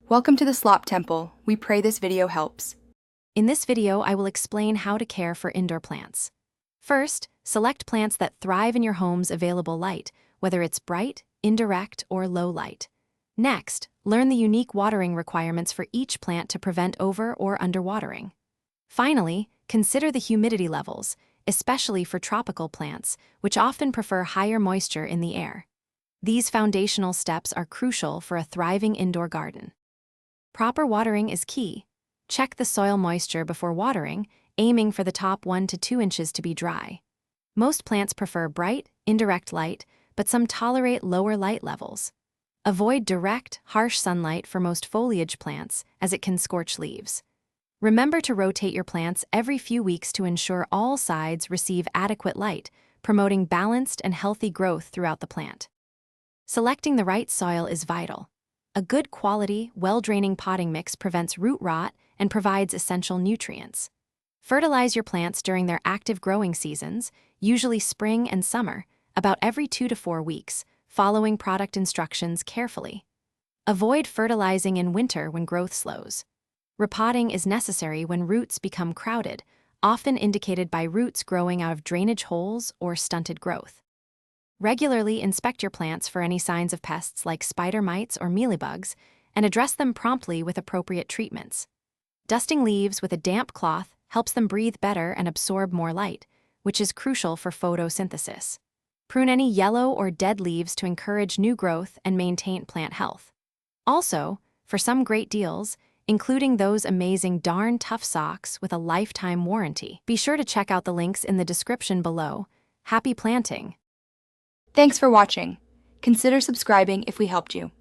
Welcome to the Slop Temple. We pray this video helps. In this video, I will explain how to care for indoor plants. First, select plants that thrive in your home's available light, whether it's bright, indirect, or low light. Next, learn the unique watering requirements for each plant to prevent over- or underwatering. Finally, consider the humidity levels, especially for tropical plants, which often prefer higher moisture in the air. These foundational steps are crucial for a thriving indoor garden. Proper watering is key. Check the soil moisture before watering, aiming for the top 1 to 2 inches to be dry. Most plants prefer bright, indirect light, but some tolerate lower light levels. Avoid direct, harsh sunlight for most foliage plants, as it can scorch leaves. Remember to rotate your plants every few weeks to ensure all sides receive adequate light, promoting balanced and healthy growth throughout the plant. Selecting the right soil is vital. A good quality, well-draining potting mix prevents root rot and provides essential nutrients. Fertilize your plants during their active growing seasons, usually spring and summer, about every 2 to 4 weeks, following product instructions carefully. Avoid fertilizing in winter when growth slows. Repotting is necessary when roots become crowded, often indicated by roots growing out of drainage holes or stunted growth. Regularly inspect your plants for any signs of pests like spider mites or mealybugs, and address them promptly with appropriate treatments. Dusting leaves with a damp cloth helps them breathe better and absorb more light, which is crucial for photosynthesis. Prune any yellow or dead leaves to encourage new growth and maintain plant health. Also, for some great deals, including those amazing darn tough socks with a lifetime warranty, be sure to check out the links in the description below. Happy planting! Thanks for watching. Consider subscribing if we helped you.